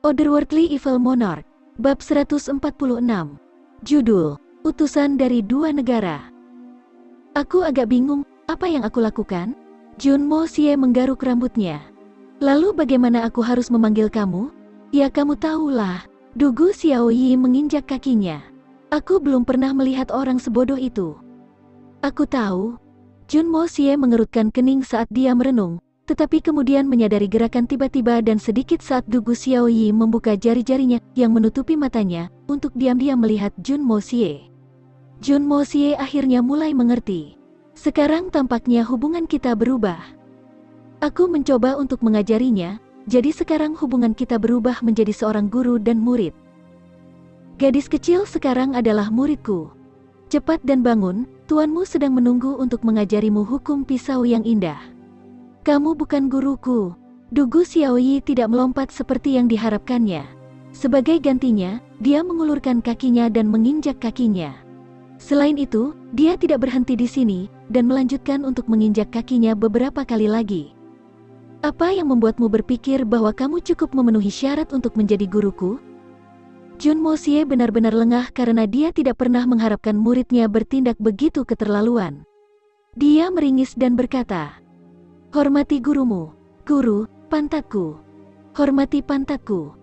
Otherworldly Evil Monarch, Bab 146. Judul, Utusan dari Dua Negara. Aku agak bingung, apa yang aku lakukan? Jun Mo Xie menggaruk rambutnya. Lalu bagaimana aku harus memanggil kamu? Ya kamu tahulah. Dugu Xiao Yi menginjak kakinya. Aku belum pernah melihat orang sebodoh itu. Aku tahu. Jun Mo Xie mengerutkan kening saat dia merenung. Tetapi kemudian menyadari gerakan tiba-tiba dan sedikit saat Dugu Xiao Yi membuka jari-jarinya yang menutupi matanya untuk diam-diam melihat Jun Mo Xie. Jun Mo Xie akhirnya mulai mengerti. Sekarang tampaknya hubungan kita berubah. Aku mencoba untuk mengajarinya, jadi sekarang hubungan kita berubah menjadi seorang guru dan murid. Gadis kecil sekarang adalah muridku. Cepat dan bangun, tuanmu sedang menunggu untuk mengajarimu hukum pisau yang indah. Kamu bukan guruku. Dugu Xiao Yi tidak melompat seperti yang diharapkannya. Sebagai gantinya, dia mengulurkan kakinya dan menginjak kakinya. Selain itu, dia tidak berhenti di sini, dan melanjutkan untuk menginjak kakinya beberapa kali lagi. Apa yang membuatmu berpikir bahwa kamu cukup memenuhi syarat untuk menjadi guruku? Jun Mo Xie benar-benar lengah karena dia tidak pernah mengharapkan muridnya bertindak begitu keterlaluan. Dia meringis dan berkata, "Hormati gurumu, guru, pantatku. Hormati pantatku.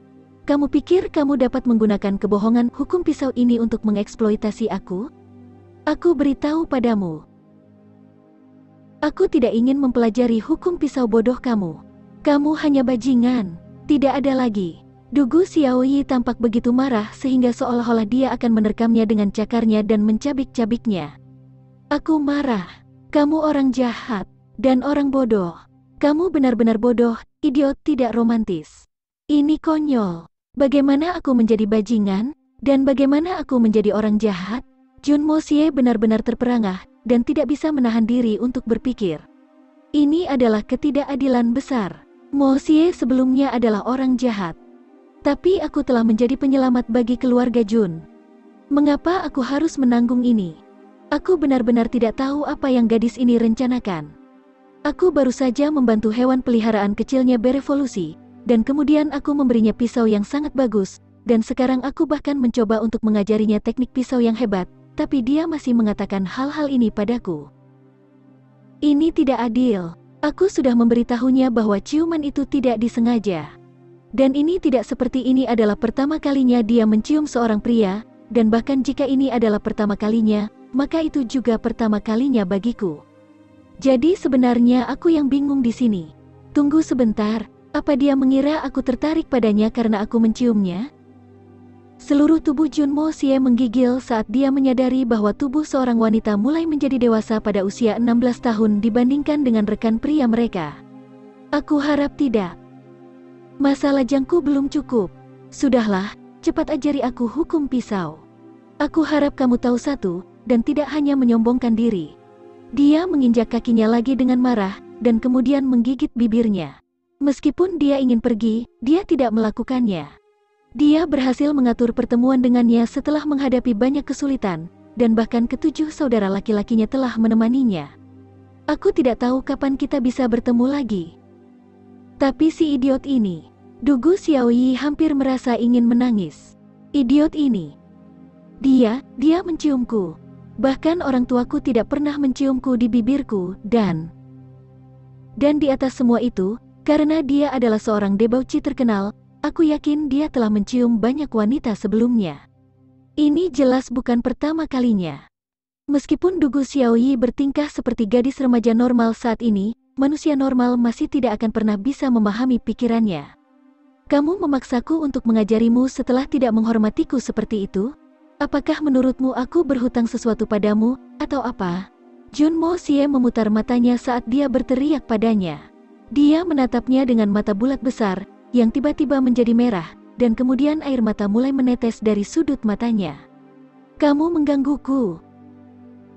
Kamu pikir kamu dapat menggunakan kebohongan hukum pisau ini untuk mengeksploitasi aku? Aku beritahu padamu. Aku tidak ingin mempelajari hukum pisau bodoh kamu. Kamu hanya bajingan, tidak ada lagi." Dugu Xiao Yi tampak begitu marah sehingga seolah-olah dia akan menerkamnya dengan cakarnya dan mencabik-cabiknya. "Aku marah. Kamu orang jahat. Dan orang bodoh. Kamu benar-benar bodoh, idiot tidak romantis. Ini konyol. Bagaimana aku menjadi bajingan? Dan bagaimana aku menjadi orang jahat?" Jun Mo Xie benar-benar terperangah, dan tidak bisa menahan diri untuk berpikir. Ini adalah ketidakadilan besar. Mo Xie sebelumnya adalah orang jahat. Tapi aku telah menjadi penyelamat bagi keluarga Jun. Mengapa aku harus menanggung ini? Aku benar-benar tidak tahu apa yang gadis ini rencanakan. Aku baru saja membantu hewan peliharaan kecilnya berevolusi, dan kemudian aku memberinya pisau yang sangat bagus, dan sekarang aku bahkan mencoba untuk mengajarinya teknik pisau yang hebat, tapi dia masih mengatakan hal-hal ini padaku. Ini tidak adil. Aku sudah memberitahunya bahwa ciuman itu tidak disengaja. Dan ini tidak seperti ini adalah pertama kalinya dia mencium seorang pria, dan bahkan jika ini adalah pertama kalinya, maka itu juga pertama kalinya bagiku. Jadi sebenarnya aku yang bingung di sini. Tunggu sebentar, apa dia mengira aku tertarik padanya karena aku menciumnya? Seluruh tubuh Jun Mo Xie menggigil saat dia menyadari bahwa tubuh seorang wanita mulai menjadi dewasa pada usia 16 tahun dibandingkan dengan rekan pria mereka. Aku harap tidak. Masa lajangku belum cukup. Sudahlah, cepat ajari aku hukum pisau. Aku harap kamu tahu satu, dan tidak hanya menyombongkan diri. Dia menginjak kakinya lagi dengan marah, dan kemudian menggigit bibirnya. Meskipun dia ingin pergi, dia tidak melakukannya. Dia berhasil mengatur pertemuan dengannya setelah menghadapi banyak kesulitan, dan bahkan ketujuh saudara laki-lakinya telah menemaninya. Aku tidak tahu kapan kita bisa bertemu lagi. Tapi si idiot ini, Dugu Xiao Yi hampir merasa ingin menangis. Idiot ini. Dia menciumku. Bahkan orang tuaku tidak pernah menciumku di bibirku, dan di atas semua itu, karena dia adalah seorang debauci terkenal, aku yakin dia telah mencium banyak wanita sebelumnya. Ini jelas bukan pertama kalinya. Meskipun Dugu Xiao Yi bertingkah seperti gadis remaja normal saat ini, manusia normal masih tidak akan pernah bisa memahami pikirannya. Kamu memaksaku untuk mengajarimu setelah tidak menghormatiku seperti itu? Apakah menurutmu aku berhutang sesuatu padamu, atau apa? Jun Mo Xie memutar matanya saat dia berteriak padanya. Dia menatapnya dengan mata bulat besar, yang tiba-tiba menjadi merah, dan kemudian air mata mulai menetes dari sudut matanya. Kamu menggangguku.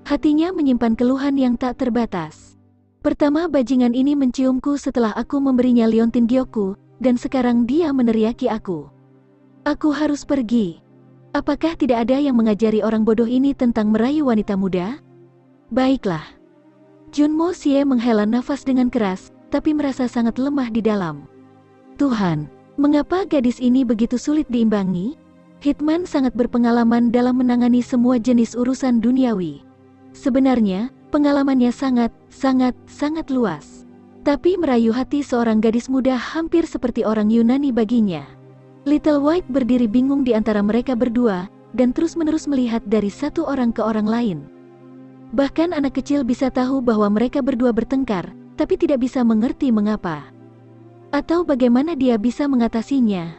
Hatinya menyimpan keluhan yang tak terbatas. Pertama bajingan ini menciumku setelah aku memberinya liontin gyoku, dan sekarang dia meneriaki aku. Aku harus pergi. Apakah tidak ada yang mengajari orang bodoh ini tentang merayu wanita muda? Baiklah. Jun Mo Xie menghela nafas dengan keras, tapi merasa sangat lemah di dalam. Tuhan, Mengapa gadis ini begitu sulit diimbangi? Hitman sangat berpengalaman dalam menangani semua jenis urusan duniawi. Sebenarnya, pengalamannya sangat luas. Tapi merayu hati seorang gadis muda hampir seperti orang Yunani baginya. Little White berdiri bingung di antara mereka berdua, dan terus-menerus melihat dari satu orang ke orang lain. Bahkan anak kecil bisa tahu bahwa mereka berdua bertengkar, tapi tidak bisa mengerti mengapa. Atau bagaimana dia bisa mengatasinya.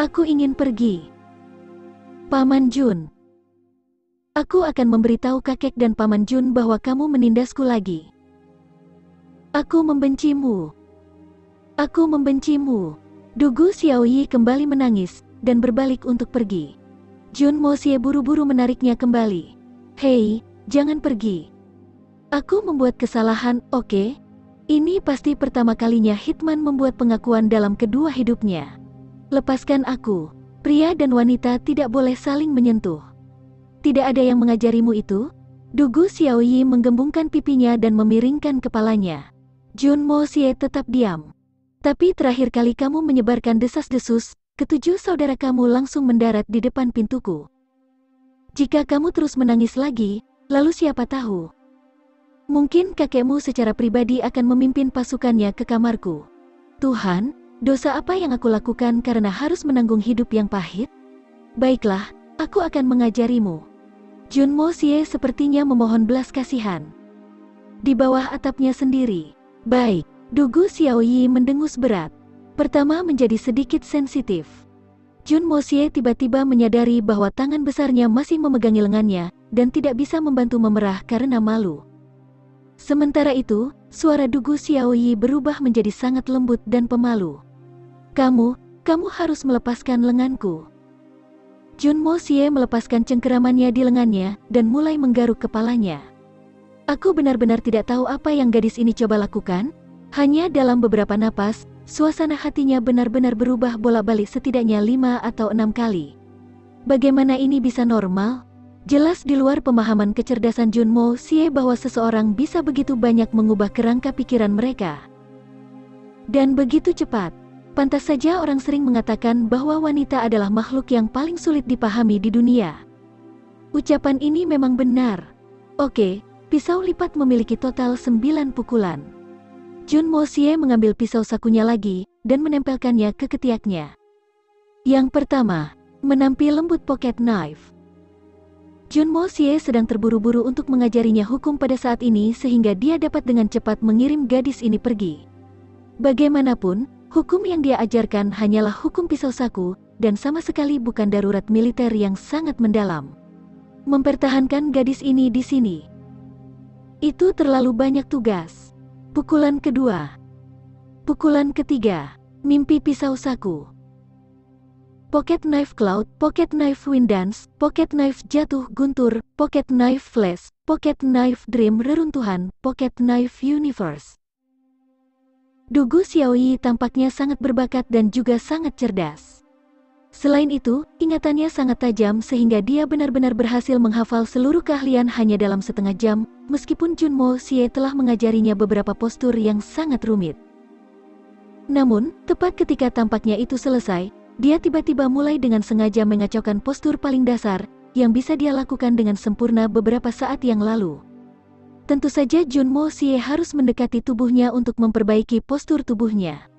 Aku ingin pergi. Paman Jun. Aku akan memberitahu kakek dan Paman Jun bahwa kamu menindasku lagi. Aku membencimu. Aku membencimu. Dugu Xiaoyi kembali menangis, dan berbalik untuk pergi. Jun Moxie buru-buru menariknya kembali. Hei, jangan pergi. Aku membuat kesalahan, oke? Ini pasti pertama kalinya Hitman membuat pengakuan dalam kedua hidupnya. Lepaskan aku. Pria dan wanita tidak boleh saling menyentuh. Tidak ada yang mengajarimu itu? Dugu Xiaoyi menggembungkan pipinya dan memiringkan kepalanya. Jun Moxie tetap diam. Tapi terakhir kali kamu menyebarkan desas-desus, ketujuh saudara kamu langsung mendarat di depan pintuku. Jika kamu terus menangis lagi, lalu siapa tahu? Mungkin kakekmu secara pribadi akan memimpin pasukannya ke kamarku. Tuhan, dosa apa yang aku lakukan karena harus menanggung hidup yang pahit? Baiklah, aku akan mengajarimu. Jun Moxie sepertinya memohon belas kasihan. Di bawah atapnya sendiri. Baik, Dugu Xiaoyi mendengus berat. Pertama menjadi sedikit sensitif. Jun Moxie tiba-tiba menyadari bahwa tangan besarnya masih memegangi lengannya, dan tidak bisa membantu memerah karena malu. Sementara itu, suara Dugu Xiaoyi berubah menjadi sangat lembut dan pemalu. Kamu harus melepaskan lenganku. Jun Moxie melepaskan cengkeramannya di lengannya, dan mulai menggaruk kepalanya. Aku benar-benar tidak tahu apa yang gadis ini coba lakukan. Hanya dalam beberapa napas, suasana hatinya benar-benar berubah bolak-balik setidaknya 5 atau 6 kali. Bagaimana ini bisa normal? Jelas di luar pemahaman kecerdasan Jun Moxie bahwa seseorang bisa begitu banyak mengubah kerangka pikiran mereka. Dan begitu cepat. Pantas saja orang sering mengatakan bahwa wanita adalah makhluk yang paling sulit dipahami di dunia. Ucapan ini memang benar. Oke, pisau lipat memiliki total 9 pukulan. Jun Moxie mengambil pisau sakunya lagi, dan menempelkannya ke ketiaknya. Yang pertama, menampi lembut pocket knife. Jun Moxie sedang terburu-buru untuk mengajarinya hukum pada saat ini sehingga dia dapat dengan cepat mengirim gadis ini pergi. Bagaimanapun, hukum yang dia ajarkan hanyalah hukum pisau saku, dan sama sekali bukan darurat militer yang sangat mendalam. Mempertahankan gadis ini di sini. Itu terlalu banyak tugas. Pukulan kedua. Pukulan ketiga. Mimpi pisau saku. Pocket knife cloud, pocket knife wind dance, pocket knife jatuh guntur, pocket knife flash, pocket knife dream reruntuhan, pocket knife universe. Dugu Xiaoyi tampaknya sangat berbakat dan juga sangat cerdas. Selain itu, ingatannya sangat tajam sehingga dia benar-benar berhasil menghafal seluruh keahlian hanya dalam setengah jam, meskipun Jun Moxie telah mengajarinya beberapa postur yang sangat rumit. Namun, tepat ketika tampaknya itu selesai, dia tiba-tiba mulai dengan sengaja mengacaukan postur paling dasar, yang bisa dia lakukan dengan sempurna beberapa saat yang lalu. Tentu saja Jun Moxie harus mendekati tubuhnya untuk memperbaiki postur tubuhnya.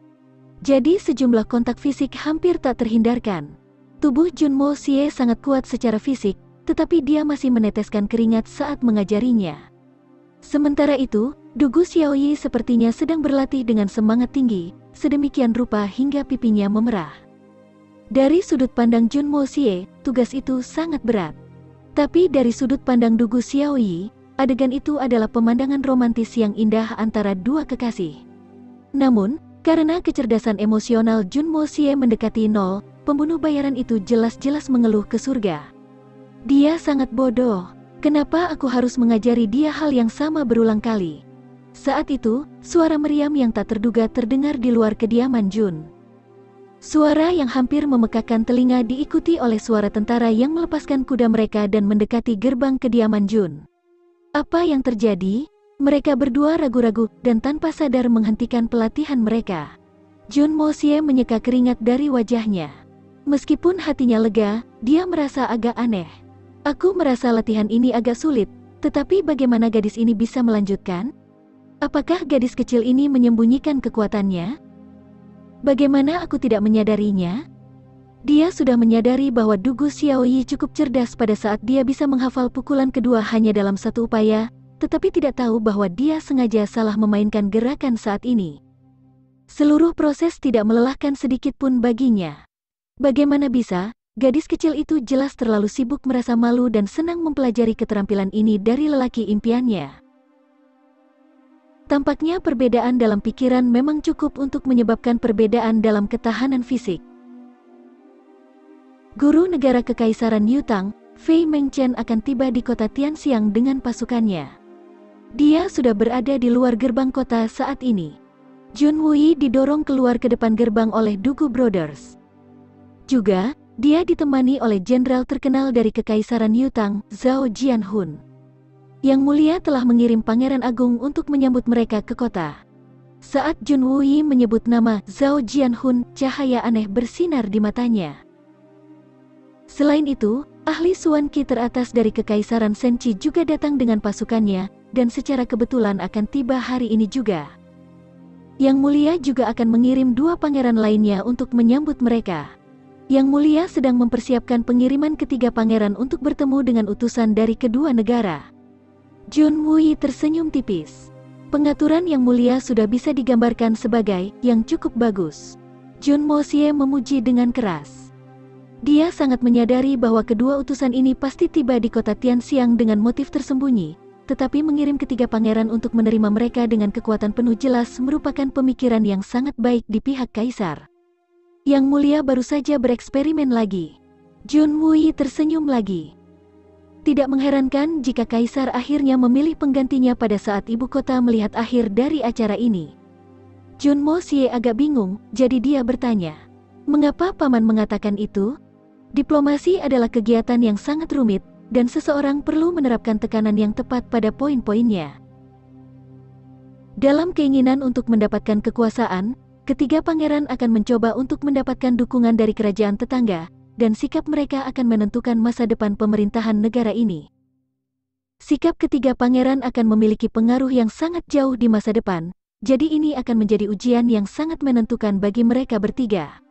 Jadi sejumlah kontak fisik hampir tak terhindarkan. Tubuh Jun Moxie sangat kuat secara fisik, tetapi dia masih meneteskan keringat saat mengajarinya. Sementara itu, Dugu Xiaoyi sepertinya sedang berlatih dengan semangat tinggi, sedemikian rupa hingga pipinya memerah. Dari sudut pandang Jun Moxie, tugas itu sangat berat. Tapi dari sudut pandang Dugu Xiaoyi, adegan itu adalah pemandangan romantis yang indah antara dua kekasih. Namun, karena kecerdasan emosional Jun Moxie mendekati nol, pembunuh bayaran itu jelas-jelas mengeluh ke surga. Dia sangat bodoh. Kenapa aku harus mengajari dia hal yang sama berulang kali? Saat itu, suara meriam yang tak terduga terdengar di luar kediaman Jun. Suara yang hampir memekakkan telinga diikuti oleh suara tentara yang melepaskan kuda mereka dan mendekati gerbang kediaman Jun. Apa yang terjadi? Mereka berdua ragu-ragu dan tanpa sadar menghentikan pelatihan mereka. Jun Mosie menyeka keringat dari wajahnya. Meskipun hatinya lega, dia merasa agak aneh. Aku merasa latihan ini agak sulit, tetapi bagaimana gadis ini bisa melanjutkan? Apakah gadis kecil ini menyembunyikan kekuatannya? Bagaimana aku tidak menyadarinya? Dia sudah menyadari bahwa Dugu Xiaoyi cukup cerdas pada saat dia bisa menghafal pukulan kedua hanya dalam satu upaya, tetapi tidak tahu bahwa dia sengaja salah memainkan gerakan saat ini. Seluruh proses tidak melelahkan sedikit pun baginya. Bagaimana bisa? Gadis kecil itu jelas terlalu sibuk merasa malu dan senang mempelajari keterampilan ini dari lelaki impiannya. Tampaknya perbedaan dalam pikiran memang cukup untuk menyebabkan perbedaan dalam ketahanan fisik. Guru negara Kekaisaran Yutang, Fei Mengchen akan tiba di kota Tianxiang dengan pasukannya. Dia sudah berada di luar gerbang kota saat ini. Jun Wui didorong keluar ke depan gerbang oleh Dugu Brothers. Juga, dia ditemani oleh jenderal terkenal dari Kekaisaran Yutang, Zhao Jianhun. Yang Mulia telah mengirim Pangeran Agung untuk menyambut mereka ke kota. Saat Jun Wui menyebut nama Zhao Jianhun, cahaya aneh bersinar di matanya. Selain itu, ahli Suan Qi teratas dari Kekaisaran Senci juga datang dengan pasukannya, dan secara kebetulan akan tiba hari ini juga. Yang Mulia juga akan mengirim 2 pangeran lainnya untuk menyambut mereka. Yang Mulia sedang mempersiapkan pengiriman ketiga pangeran untuk bertemu dengan utusan dari kedua negara. Jun Wui tersenyum tipis. Pengaturan Yang Mulia sudah bisa digambarkan sebagai yang cukup bagus. Jun Mosie memuji dengan keras. Dia sangat menyadari bahwa kedua utusan ini pasti tiba di kota Tianxiang dengan motif tersembunyi, tetapi mengirim ketiga pangeran untuk menerima mereka dengan kekuatan penuh jelas merupakan pemikiran yang sangat baik di pihak Kaisar. Yang Mulia baru saja bereksperimen lagi. Jun Wui tersenyum lagi. Tidak mengherankan jika Kaisar akhirnya memilih penggantinya pada saat ibu kota melihat akhir dari acara ini. Jun Mosie agak bingung, jadi dia bertanya, "Mengapa Paman mengatakan itu?" Diplomasi adalah kegiatan yang sangat rumit, dan seseorang perlu menerapkan tekanan yang tepat pada poin-poinnya. Dalam keinginan untuk mendapatkan kekuasaan, ketiga pangeran akan mencoba untuk mendapatkan dukungan dari kerajaan tetangga, dan sikap mereka akan menentukan masa depan pemerintahan negara ini. Sikap ketiga pangeran akan memiliki pengaruh yang sangat jauh di masa depan, jadi ini akan menjadi ujian yang sangat menentukan bagi mereka bertiga.